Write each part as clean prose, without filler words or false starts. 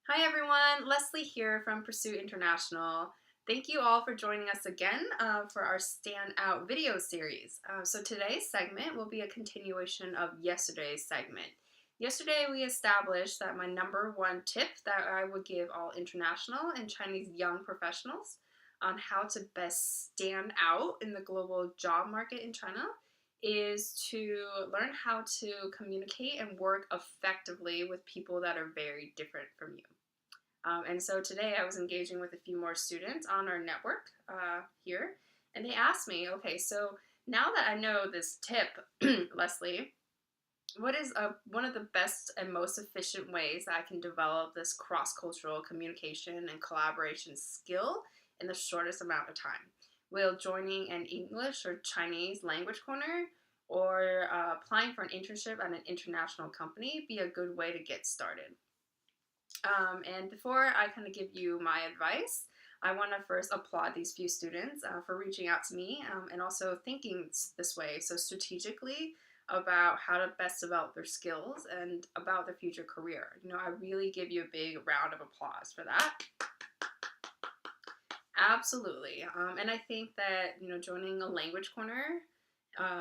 Hi everyone, Leslie here from Pursuit International. Thank you all for joining us again for our Standout video series. So today's segment will be a continuation of yesterday's segment. Yesterday we established that my number one tip that I would give all international and Chinese young professionals on how to best stand out in the global job market in China is to learn how to communicate and work effectively with people that are very different from you. And so today I was engaging with a few more students on our network here, and they asked me, okay, so now that I know this tip, Leslie, what is one of the best and most efficient ways that I can develop this cross-cultural communication and collaboration skill in the shortest amount of time? Will joining an English or Chinese language corner or applying for an internship at an international company be a good way to get started? And before I kind of give you my advice, I want to first applaud these few students for reaching out to me and also thinking this way, so strategically about how to best develop their skills and about their future career. I really give you a big round of applause for that. Absolutely. And I think that, joining a language corner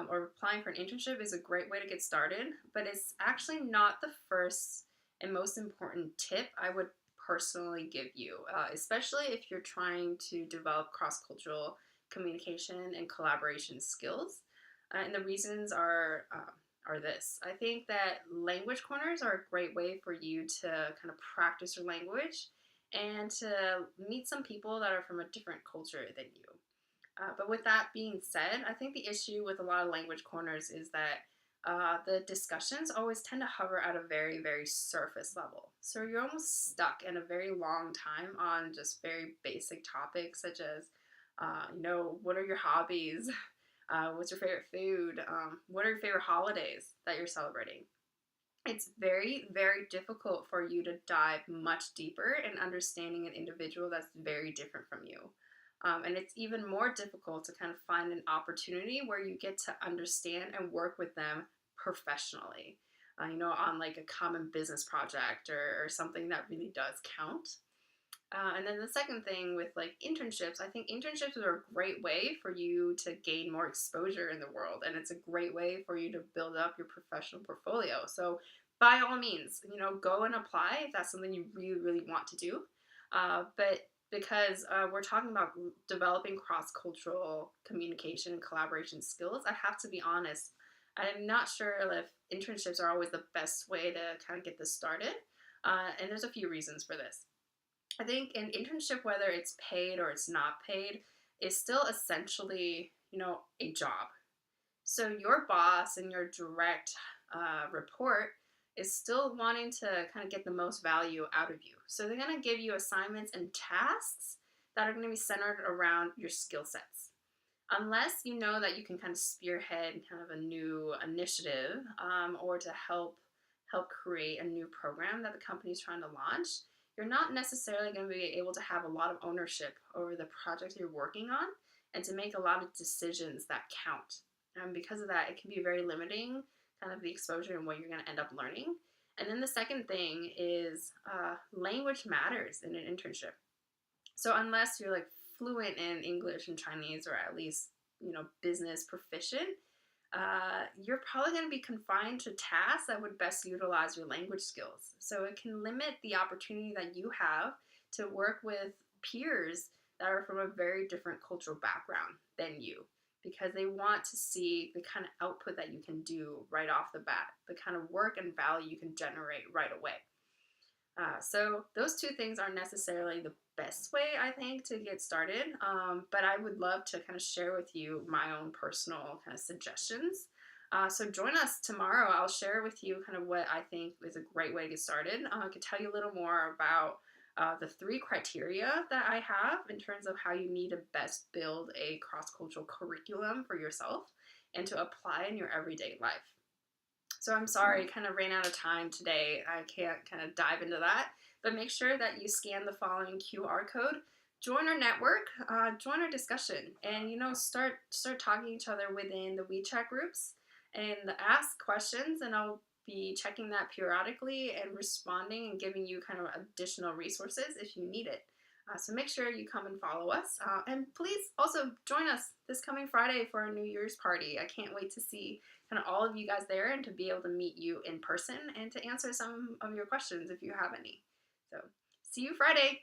or applying for an internship is a great way to get started, but it's actually not the first and most important tip I would personally give you, especially if you're trying to develop cross-cultural communication and collaboration skills. And the reasons are this. I think that language corners are a great way for you to kind of practice your language and to meet some people that are from a different culture than you. But with that being said, I think the issue with a lot of language corners is that the discussions always tend to hover at a very, very surface level. So you're almost stuck in a very long time on just very basic topics such as, what are your hobbies? What's your favorite food? What are your favorite holidays that you're celebrating? It's very, very difficult for you to dive much deeper in understanding an individual that's very different from you. And it's even more difficult to kind of find an opportunity where you get to understand and work with them professionally, on like a common business project or something that really does count. And then the second thing with like internships, I think internships are a great way for you to gain more exposure in the world. And it's a great way for you to build up your professional portfolio. So by all means, go and apply if that's something you really, really want to do. But because we're talking about developing cross-cultural communication and collaboration skills, I have to be honest, I'm not sure if internships are always the best way to kind of get this started. And there's a few reasons for this. I think an internship, whether it's paid or it's not paid, is still essentially, a job. So your boss and your direct report is still wanting to kind of get the most value out of you. So they're going to give you assignments and tasks that are going to be centered around your skill sets. Unless you know that you can kind of spearhead kind of a new initiative or to help create a new program that the company is trying to launch, you're not necessarily going to be able to have a lot of ownership over the project you're working on and to make a lot of decisions that count. And because of that, it can be very limiting, kind of the exposure and what you're going to end up learning. And then the second thing is language matters in an internship. So unless you're like fluent in English and Chinese, or at least, business proficient, you're probably going to be confined to tasks that would best utilize your language skills. So it can limit the opportunity that you have to work with peers that are from a very different cultural background than you, because they want to see the kind of output that you can do right off the bat, the kind of work and value you can generate right away. So those two things aren't necessarily the best way, I think, to get started. But I would love to kind of share with you my own personal kind of suggestions. So join us tomorrow. I'll share with you kind of what I think is a great way to get started. I could tell you a little more about the 3 criteria that I have in terms of how you need to best build a cross-cultural curriculum for yourself and to apply in your everyday life. So I'm sorry, I kind of ran out of time today. I can't kind of dive into that, but make sure that you scan the following QR code, join our network, join our discussion, and start talking to each other within the WeChat groups and ask questions, and I'll be checking that periodically and responding and giving you kind of additional resources if you need it. So make sure you come and follow us. And please also join us this coming Friday for our New Year's party. I can't wait to see kind of all of you guys there and to be able to meet you in person and to answer some of your questions if you have any. So see you Friday.